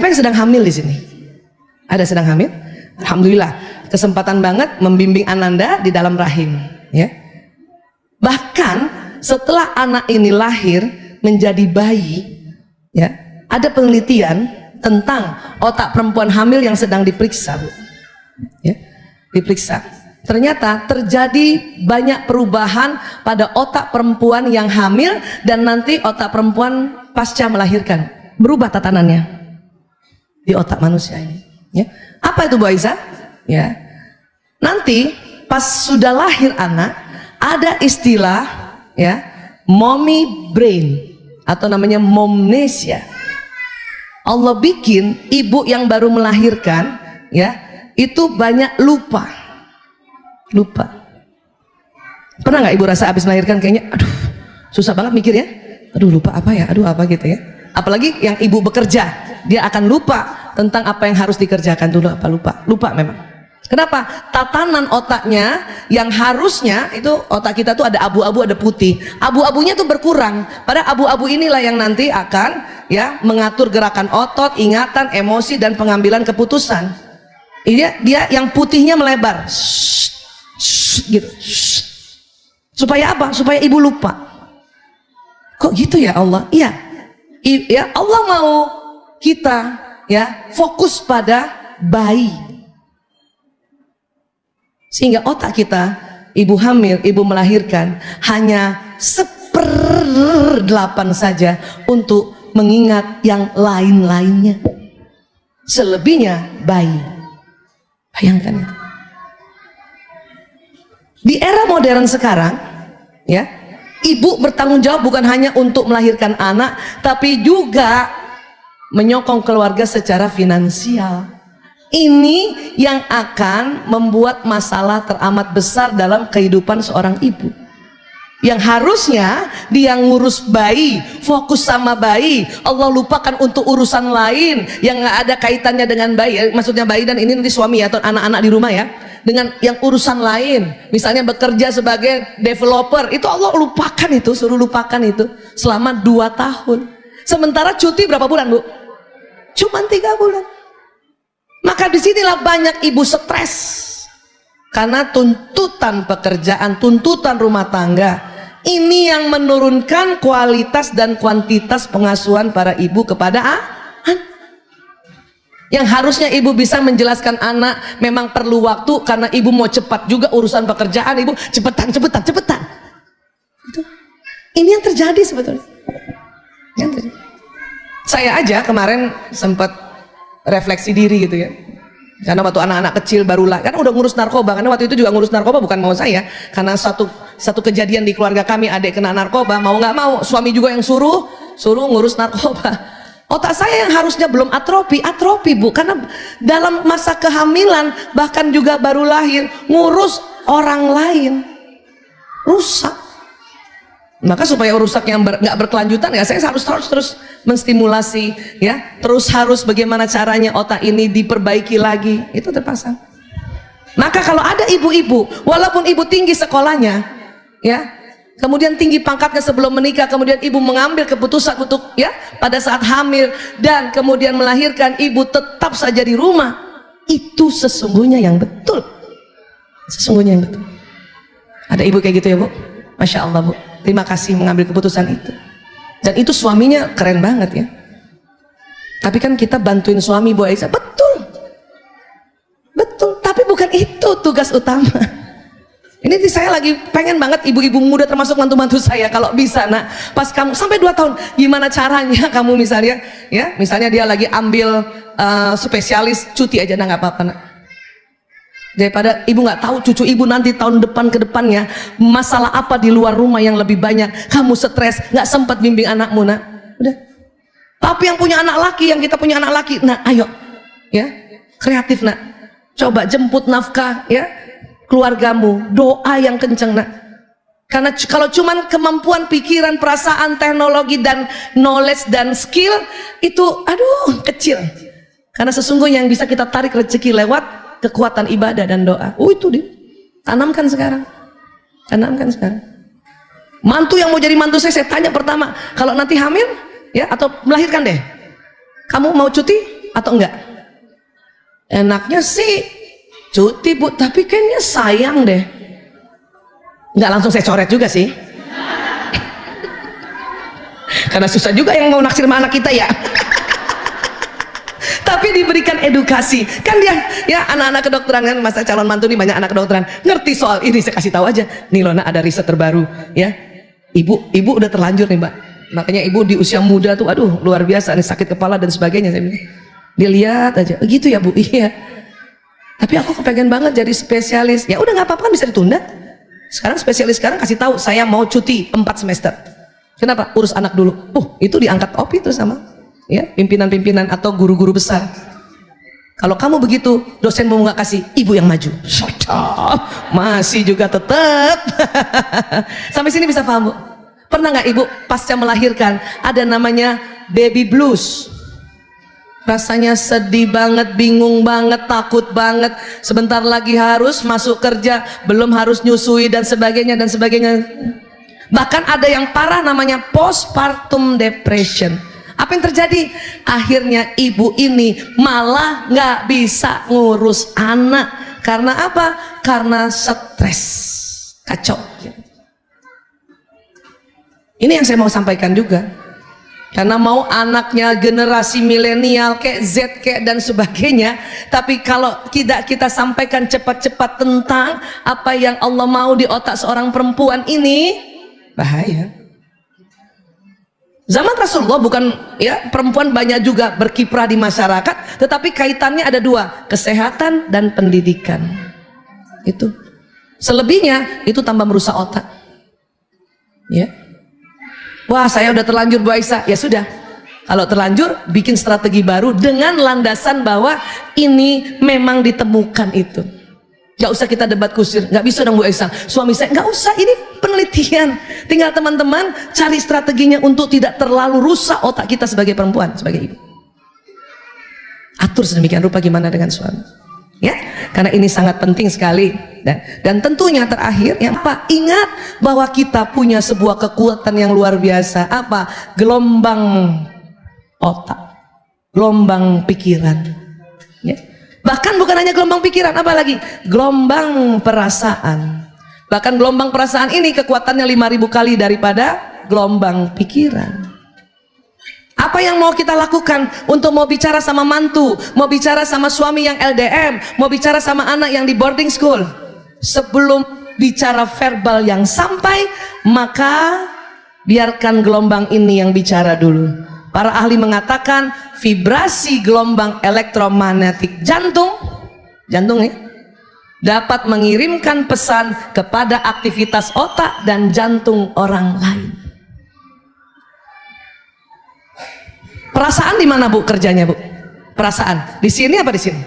Siapa yang sedang hamil di sini? Ada sedang hamil? Alhamdulillah, kesempatan banget membimbing Ananda di dalam rahim, ya. Bahkan setelah anak ini lahir menjadi bayi, ya, ada penelitian tentang otak perempuan hamil yang sedang diperiksa, Bu. Ya, diperiksa. Ternyata terjadi banyak perubahan pada otak perempuan yang hamil dan nanti otak perempuan pasca melahirkan. Berubah tatanannya di otak manusia ini. Ya. Apa itu Bu Aisyah? Ya. Nanti pas sudah lahir anak ada istilah, ya, mommy brain atau namanya momnesia. Allah bikin ibu yang baru melahirkan, ya, itu banyak lupa. Pernah nggak ibu rasa habis melahirkan kayaknya aduh susah banget mikir ya, aduh lupa apa ya, aduh apa gitu ya. Apalagi yang ibu bekerja, dia akan lupa tentang apa yang harus dikerjakan dulu, lupa memang. Kenapa? Tatanan otaknya yang harusnya itu otak kita tuh ada abu-abu, ada putih. Abu-abunya tuh berkurang. Pada abu-abu inilah yang nanti akan, ya, mengatur gerakan otot, ingatan, emosi dan pengambilan keputusan. Dia yang putihnya melebar. Gitu. Supaya apa? Supaya ibu lupa. Kok gitu ya Allah? Iya. Ya, Allah mau kita, ya, fokus pada bayi. Sehingga otak kita, ibu hamil, ibu melahirkan, hanya 1/8 saja untuk mengingat yang lain-lainnya. Selebihnya bayi. Bayangkan itu. Di era modern sekarang, ya, ibu bertanggung jawab bukan hanya untuk melahirkan anak, tapi juga menyokong keluarga secara finansial. Ini yang akan membuat masalah teramat besar dalam kehidupan seorang ibu. Yang harusnya dia ngurus bayi, fokus sama bayi, Allah lupakan untuk urusan lain yang nggak ada kaitannya dengan bayi. Maksudnya bayi dan ini nanti suami atau anak-anak di rumah, ya. Dengan yang urusan lain, misalnya bekerja sebagai developer, itu Allah lupakan itu, suruh lupakan itu selama 2 tahun. Sementara cuti berapa bulan, Bu? Cuma 3 bulan. Maka disinilah banyak ibu stres karena tuntutan pekerjaan, tuntutan rumah tangga. Ini yang menurunkan kualitas dan kuantitas pengasuhan para ibu kepada anak. Yang harusnya ibu bisa menjelaskan anak memang perlu waktu karena ibu mau cepat juga urusan pekerjaan, ibu cepetan. Itu. Ini yang terjadi sebetulnya. Saya aja kemarin sempat refleksi diri gitu, ya. Karena waktu anak-anak kecil baru lah, kan udah ngurus narkoba, karena waktu itu juga ngurus narkoba bukan mau saya, karena satu kejadian di keluarga kami, adik kena narkoba, mau nggak mau suami juga yang suruh ngurus narkoba. Otak saya yang harusnya belum atrofi Bu, karena dalam masa kehamilan bahkan juga baru lahir ngurus orang lain, rusak. Maka supaya rusak yang nggak berkelanjutan, ya saya harus terus menstimulasi, ya, terus harus bagaimana caranya otak ini diperbaiki lagi, itu terpasang. Maka kalau ada ibu-ibu, walaupun ibu tinggi sekolahnya, ya, kemudian tinggi pangkatnya sebelum menikah, kemudian ibu mengambil keputusan untuk, ya, pada saat hamil dan kemudian melahirkan, ibu tetap saja di rumah, itu sesungguhnya yang betul. Sesungguhnya yang betul. Ada ibu kayak gitu ya, Bu? Masya Allah, Bu. Terima kasih mengambil keputusan itu. Dan itu suaminya keren banget, ya. Tapi kan kita bantuin suami, Bu Aisyah. Betul. Tapi bukan itu tugas utama. Ini saya lagi pengen banget ibu-ibu muda termasuk mantu-mantu saya kalau bisa, nak, pas kamu sampai 2 tahun, gimana caranya kamu misalnya, ya, misalnya dia lagi ambil spesialis cuti aja, nah nggak apa-apa, nak. Daripada ibu nggak tahu cucu ibu nanti tahun depan ke depannya masalah apa di luar rumah yang lebih banyak, kamu stres, nggak sempat bimbing anakmu, nak. Udah. Tapi yang punya anak laki, yang kita punya anak laki, nah ayo, ya, kreatif, nak. Coba jemput nafkah, ya, keluargamu, doa yang kenceng, nak. Karena kalau cuman kemampuan pikiran, perasaan, teknologi dan knowledge dan skill itu aduh kecil. Karena sesungguhnya yang bisa kita tarik rezeki lewat kekuatan ibadah dan doa. Itu dia. Tanamkan sekarang. Mantu yang mau jadi mantu saya tanya pertama, kalau nanti hamil, ya, atau melahirkan deh, kamu mau cuti? atau enggak? Enaknya sih cuti Bu, tapi kayaknya sayang deh. Enggak langsung saya coret juga sih. Karena susah juga yang mau naksir sama anak kita ya. Tapi diberikan edukasi. Kan dia, ya anak-anak kedokteran kan, masa calon mantu nih banyak anak kedokteran. Ngerti soal ini, saya kasih tahu aja. Nih Lona ada riset terbaru ya. Ibu udah terlanjur nih Mbak. Makanya ibu di usia muda tuh, aduh luar biasa nih, sakit kepala dan sebagainya. Saya bilang, dilihat aja, gitu ya Bu, iya. Tapi aku kepengen banget jadi spesialis. Ya udah nggak apa-apa kan, bisa ditunda. Sekarang spesialis sekarang kasih tahu, saya mau cuti 4 semester. Kenapa? Urus anak dulu. Itu diangkat OP itu sama ya pimpinan-pimpinan atau guru-guru besar. Kalau kamu begitu, dosenmu nggak kasih, ibu yang maju. Masih juga tetap. Sampai sini bisa paham Bu? Pernah nggak ibu pasca melahirkan ada namanya baby blues? Rasanya sedih banget, bingung banget, takut banget. Sebentar lagi harus masuk kerja, belum harus nyusui dan sebagainya dan sebagainya. Bahkan ada yang parah namanya postpartum depression. Apa yang terjadi? Akhirnya ibu ini malah nggak bisa ngurus anak. Karena apa? Karena stres, kacau. Ini yang saya mau sampaikan juga. Karena mau anaknya generasi milenial kayak Z kayak dan sebagainya, tapi kalau tidak kita sampaikan cepat-cepat tentang apa yang Allah mau di otak seorang perempuan ini, bahaya. Zaman Rasulullah bukan ya, perempuan banyak juga berkiprah di masyarakat, tetapi kaitannya ada 2, kesehatan dan pendidikan. Itu selebihnya itu tambah merusak otak ya. Wah saya udah terlanjur Bu Aisyah, ya sudah, kalau terlanjur bikin strategi baru dengan landasan bahwa ini memang ditemukan itu. Gak usah kita debat kusir, gak bisa dong Bu Aisyah, suami saya, gak usah, ini penelitian. Tinggal teman-teman cari strateginya untuk tidak terlalu rusak otak kita sebagai perempuan, sebagai ibu. Atur sedemikian rupa gimana dengan suami ya, karena ini sangat penting sekali. Dan tentunya terakhir yang apa, ingat bahwa kita punya sebuah kekuatan yang luar biasa. Apa? Gelombang otak, gelombang pikiran ya. Bahkan bukan hanya gelombang pikiran, apalagi gelombang perasaan. Bahkan gelombang perasaan ini kekuatannya 5000 kali daripada gelombang pikiran. Apa yang mau kita lakukan untuk mau bicara sama mantu, mau bicara sama suami yang LDM, mau bicara sama anak yang di boarding school? Sebelum bicara verbal yang sampai, maka biarkan gelombang ini yang bicara dulu. Para ahli mengatakan vibrasi gelombang elektromagnetik jantung ya, dapat mengirimkan pesan kepada aktivitas otak dan jantung orang lain. Perasaan di mana Bu kerjanya Bu? Perasaan di sini apa di sini?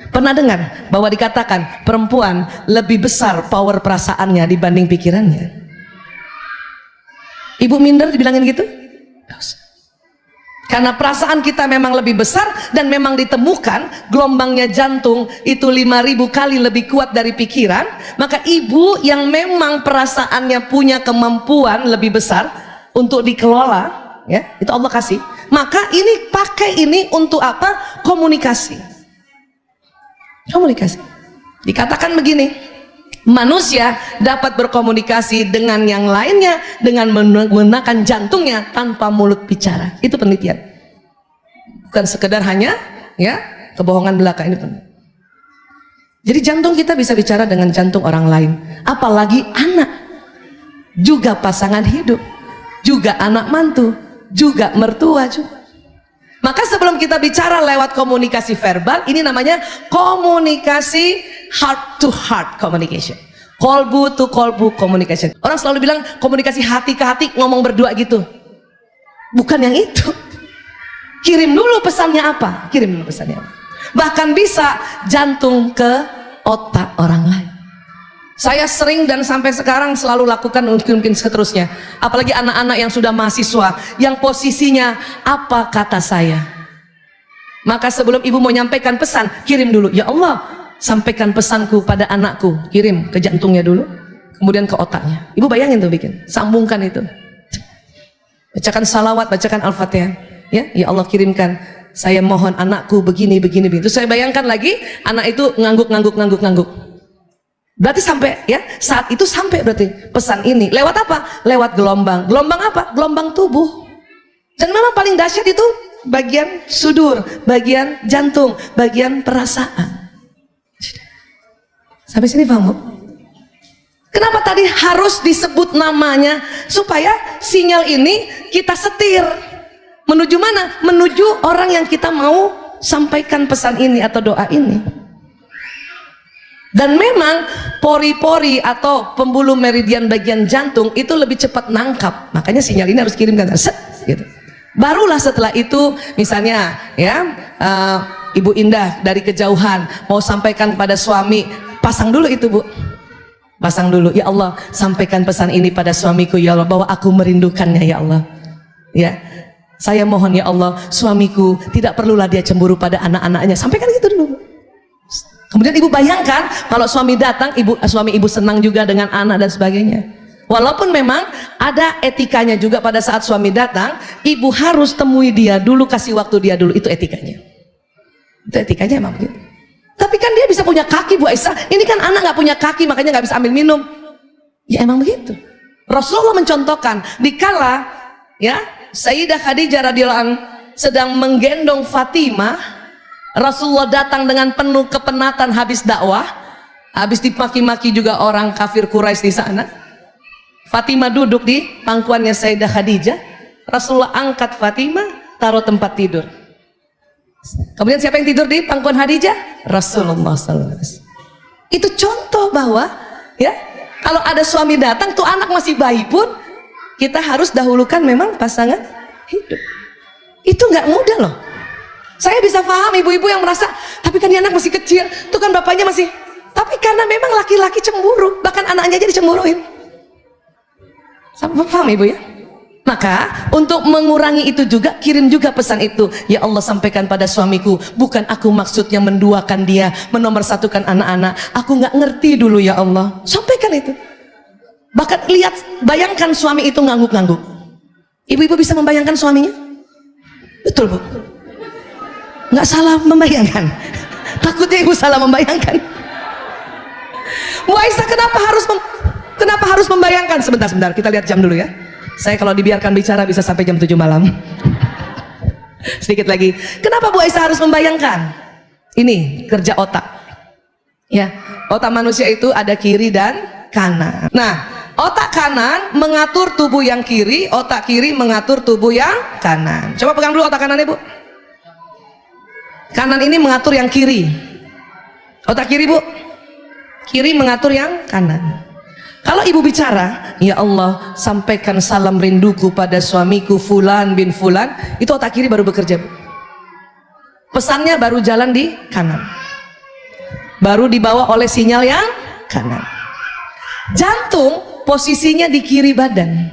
Pernah dengar bahwa dikatakan perempuan lebih besar power perasaannya dibanding pikirannya? Ibu minder dibilangin gitu? Gak usah. Karena perasaan kita memang lebih besar dan memang ditemukan gelombangnya jantung itu 5000 kali lebih kuat dari pikiran. Maka ibu yang memang perasaannya punya kemampuan lebih besar untuk dikelola ya, itu Allah kasih, maka ini pakai ini untuk apa? Komunikasi. Dikatakan begini, manusia dapat berkomunikasi dengan yang lainnya dengan menggunakan jantungnya tanpa mulut bicara. Itu penelitian, bukan sekedar hanya ya kebohongan belaka. Ini penting. Jadi jantung kita bisa bicara dengan jantung orang lain, apalagi anak, juga pasangan hidup, juga anak mantu, juga mertua juga. Maka sebelum kita bicara lewat komunikasi verbal, ini namanya komunikasi heart to heart communication, kolbu to kolbu communication. Orang selalu bilang komunikasi hati ke hati, ngomong berdua gitu. Bukan yang itu. Kirim dulu pesannya apa? Kirim dulu pesannya apa? Bahkan bisa jantung ke otak orang lain. Saya sering dan sampai sekarang selalu lakukan, mungkin seterusnya. Apalagi anak-anak yang sudah mahasiswa, yang posisinya apa kata saya. Maka sebelum ibu mau nyampaikan pesan, kirim dulu. Ya Allah, sampaikan pesanku pada anakku. Kirim ke jantungnya dulu, kemudian ke otaknya. Ibu bayangin tuh bikin, sambungkan itu. Bacakan salawat, bacakan Al-Fatihah. Ya Allah kirimkan Saya mohon anakku begini begini begini. Terus saya bayangkan lagi anak itu ngangguk. Berarti sampai ya, saat itu sampai berarti pesan ini. Lewat apa? Lewat gelombang. Gelombang apa? Gelombang tubuh. Dan memang paling dahsyat itu bagian sudur, bagian jantung, bagian perasaan. Sampai sini paham, Bu? Kenapa tadi harus disebut namanya? Supaya sinyal ini kita setir. Menuju mana? Menuju orang yang kita mau sampaikan pesan ini atau doa ini. Dan memang pori-pori atau pembuluh meridian bagian jantung itu lebih cepat nangkap. Makanya sinyal ini harus kirimkan set gitu. Barulah setelah itu misalnya ya Ibu Indah dari kejauhan mau sampaikan kepada suami, pasang dulu itu, Bu. Pasang dulu, ya Allah, sampaikan pesan ini pada suamiku ya Allah, bahwa aku merindukannya ya Allah. Ya, saya mohon ya Allah, suamiku tidak perlulah dia cemburu pada anak-anaknya. Sampaikan gitu dulu. Kemudian ibu bayangkan kalau suami datang, suami ibu senang juga dengan anak dan sebagainya. Walaupun memang ada etikanya juga pada saat suami datang, ibu harus temui dia dulu, kasih waktu dia dulu, itu etikanya. Itu etikanya emang begitu. Tapi kan dia bisa punya kaki, Bu Aisyah. Ini kan anak nggak punya kaki, makanya nggak bisa ambil minum. Ya emang begitu. Rasulullah mencontohkan, dikala ya Sayyidah Khadijah radhiyallahu anha sedang menggendong Fatimah, Rasulullah datang dengan penuh kepenatan habis dakwah, habis dimaki-maki juga orang kafir Quraisy di sana. Fatimah duduk di pangkuannya Sayyidah Khadijah, Rasulullah angkat Fatimah, taruh tempat tidur. Kemudian siapa yang tidur di pangkuan Khadijah? Rasulullah SAW. Itu contoh bahwa ya kalau ada suami datang tuh anak masih bayi pun kita harus dahulukan memang pasangan hidup. Itu nggak mudah loh. Saya bisa paham ibu-ibu yang merasa tapi kan dia anak masih kecil, tuh kan bapaknya masih. Tapi karena memang laki-laki cemburu, bahkan anaknya aja dicemburuin. Paham ibu ya? Maka untuk mengurangi itu juga, kirim juga pesan itu. Ya Allah, sampaikan pada suamiku, bukan aku maksudnya menduakan dia, menomorsatukan anak-anak. Aku nggak ngerti dulu ya Allah. Sampaikan itu. Bahkan lihat, bayangkan suami itu ngangguk-ngangguk. Ibu-ibu bisa membayangkan suaminya? Betul, Bu? Nggak salah membayangkan. Takutnya ibu salah membayangkan. Bu Aisyah, kenapa harus membayangkan? Sebentar, kita lihat jam dulu ya. Saya kalau dibiarkan bicara bisa sampai jam 7 malam. Sedikit lagi. Kenapa Bu Aisyah harus membayangkan? Ini kerja otak. Ya, otak manusia itu ada kiri dan kanan. Nah, otak kanan mengatur tubuh yang kiri, otak kiri mengatur tubuh yang kanan. Coba pegang dulu otak kanannya, Bu. Kanan ini mengatur yang kiri. Otak kiri, Bu. Kiri mengatur yang kanan. Kalau ibu bicara, ya Allah, sampaikan salam rinduku pada suamiku Fulan bin Fulan, itu otak kiri baru bekerja, Bu. Pesannya baru jalan di kanan, baru dibawa oleh sinyal yang kanan. Jantung posisinya di kiri badan,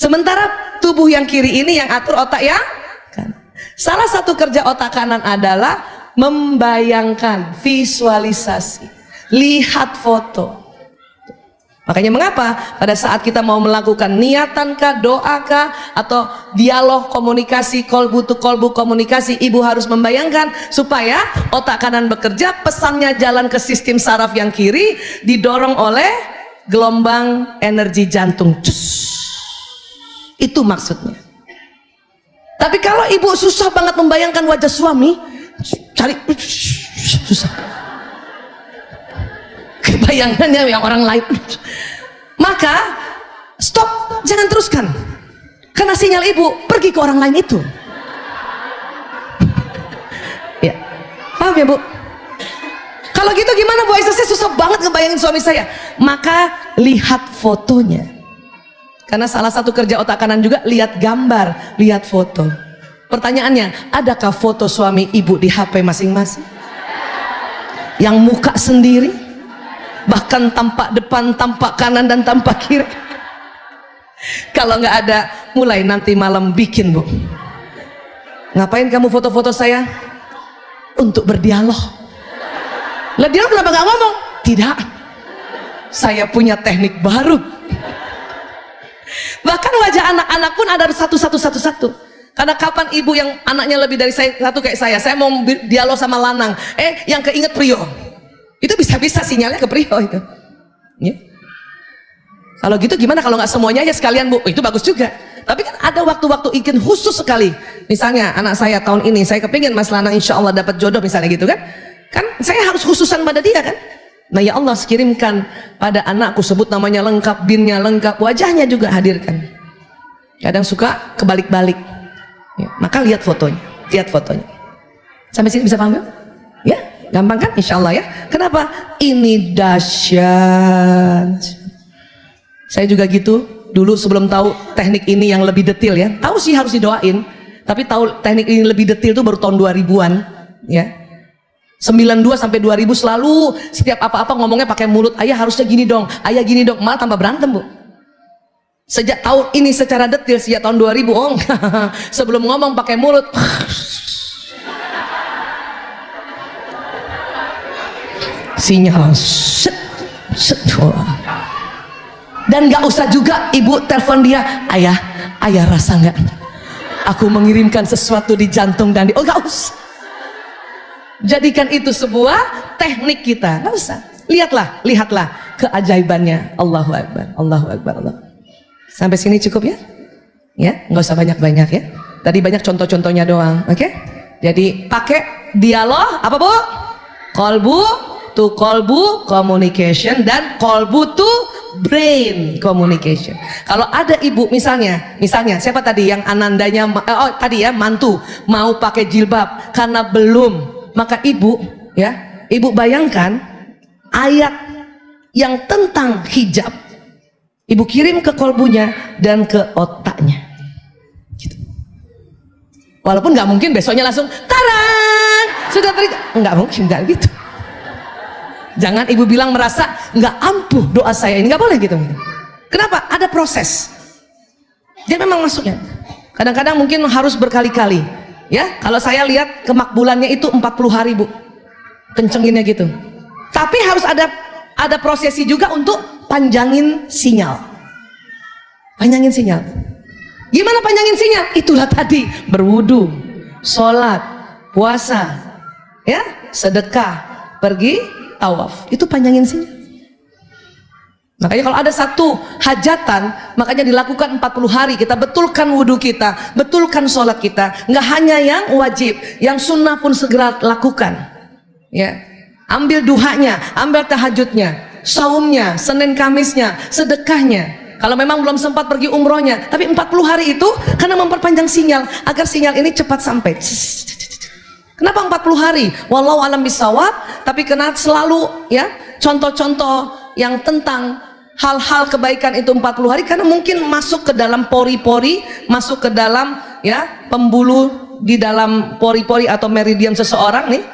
sementara tubuh yang kiri ini yang atur otak yang kanan. Salah satu kerja otak kanan adalah membayangkan, visualisasi, lihat foto. Makanya mengapa pada saat kita mau melakukan niatankah, doakah, atau dialog komunikasi, kolbu to kolbu komunikasi, ibu harus membayangkan supaya otak kanan bekerja, pesannya jalan ke sistem saraf yang kiri, didorong oleh gelombang energi jantung. Itu maksudnya. Tapi kalau ibu susah banget membayangkan wajah suami, cari susah. Bayangannya yang orang lain, maka stop, jangan teruskan, karena sinyal ibu pergi ke orang lain itu. Ya, paham ya, Bu? Kalau gitu gimana, Bu Aisyah? Saya susah banget ngebayangin suami saya. Maka lihat fotonya, karena salah satu kerja otak kanan juga lihat gambar, lihat foto. Pertanyaannya, adakah foto suami ibu di HP masing-masing? Yang muka sendiri, bahkan tampak depan, tampak kanan, dan tampak kiri. Kalau nggak ada, mulai nanti malam bikin, Bu. Ngapain kamu foto-foto saya? Untuk berdialog. Lah dia kenapa nggak ngomong? Tidak, saya punya teknik baru. Bahkan wajah anak-anak pun ada satu. Karena kapan ibu yang anaknya lebih dari satu kayak saya mau dialog sama lanang, yang keinget prio, itu bisa-bisa sinyalnya ke prio itu. Ya. Kalau gitu gimana kalau nggak semuanya aja sekalian bu? Itu bagus juga. Tapi kan ada waktu-waktu ingin khusus sekali. Misalnya anak saya tahun ini, saya kepingin mas lanang insya Allah dapat jodoh misalnya gitu kan. Kan saya harus khususan pada dia kan. Nah ya Allah kirimkan pada anakku, sebut namanya lengkap, binnya lengkap, wajahnya juga hadirkan. Kadang suka kebalik-balik. Ya, maka lihat fotonya, Sampai sini bisa paham ya? Ya, gampang kan? Insya Allah ya. Kenapa? Ini dahsyat. Saya juga gitu. Dulu sebelum tahu teknik ini yang lebih detail ya. Tahu sih harus didoain, tapi tahu teknik ini lebih detail itu baru tahun 2000-an. Ya. 92 sampai 2000 selalu setiap apa-apa ngomongnya pakai mulut. Ayah harusnya gini dong, ayah gini dong. Malah tambah berantem bu. Sejak tahun ini secara detail sejak tahun 2000, sebelum ngomong pakai mulut, sinyal, dan nggak usah juga ibu telepon dia, ayah rasa nggak? Aku mengirimkan sesuatu di jantung dan oh nggak usah. Jadikan itu sebuah teknik kita, nggak usah. Lihatlah keajaibannya. Allahu Akbar, Allahu Akbar, Allah. Sampai sini cukup ya? Ya, nggak usah banyak-banyak ya. Tadi banyak contoh-contohnya doang, oke? Jadi pakai dialog apa bu? Kolbu to kolbu communication dan kolbu to brain communication. Kalau ada ibu misalnya siapa tadi yang anandanya tadi ya mantu mau pakai jilbab karena belum, maka ibu bayangkan ayat yang tentang hijab ibu kirim ke kolbunya dan ke otaknya gitu. Walaupun nggak mungkin besoknya langsung tarang sudah nggak mungkin, nggak gitu. Jangan ibu bilang merasa nggak ampuh doa saya ini, nggak boleh gitu. Kenapa? Ada proses. Dia memang masuknya kadang-kadang mungkin harus berkali-kali ya. Kalau saya lihat kemakbulannya itu 40 hari bu, kencenginnya gitu. Tapi harus ada prosesi juga untuk panjangin sinyal. Gimana panjangin sinyal? Itulah tadi, berwudu, sholat, puasa, ya, sedekah, pergi tawaf. Itu panjangin sinyal. Makanya kalau ada satu hajatan, makanya dilakukan 40 hari. Kita betulkan wudu kita, betulkan sholat kita. Nggak hanya yang wajib, yang sunnah pun segera lakukan. Ya, ambil duhanya, ambil tahajudnya, saumnya, Senin Kamisnya, sedekahnya. Kalau memang belum sempat pergi umrohnya, tapi 40 hari itu karena memperpanjang sinyal agar sinyal ini cepat sampai. Kenapa 40 hari? Wallahu alam bisawab. Tapi karena selalu ya contoh-contoh yang tentang hal-hal kebaikan itu 40 hari karena mungkin masuk ke dalam pori-pori, masuk ke dalam ya pembuluh di dalam pori-pori atau meridian seseorang nih.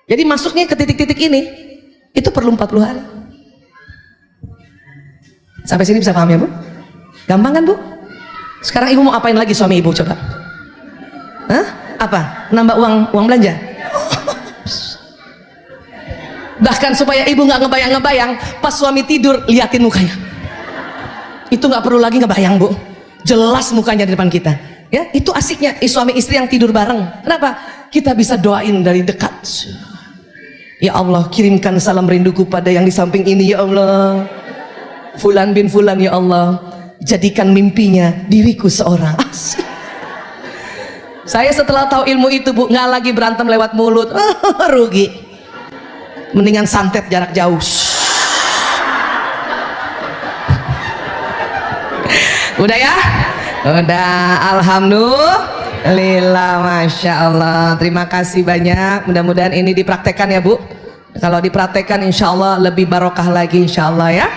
Jadi masuknya ke titik-titik ini itu perlu 40 hari. Sampai sini bisa paham ya bu? Gampang kan bu? Sekarang ibu mau apain lagi suami ibu coba? Hah? Apa? Nambah uang belanja? Bahkan supaya ibu nggak ngebayang-ngebayang pas suami tidur liatin mukanya. Itu nggak perlu lagi ngebayang bu, jelas mukanya di depan kita. Ya itu asiknya suami istri yang tidur bareng. Kenapa? Kita bisa doain dari dekat. Ya Allah kirimkan salam rinduku pada yang di samping ini ya Allah. Fulan bin Fulan ya Allah, jadikan mimpinya diriku seorang. Asik. Saya setelah tahu ilmu itu bu, nggak lagi berantem lewat mulut. Rugi. Mendingan santet jarak jauh. Udah ya? Udah, alhamdulillah, masya Allah. Terima kasih banyak. Mudah-mudahan ini dipraktekkan ya bu. Kalau dipraktekkan insya Allah lebih barokah lagi insya Allah ya.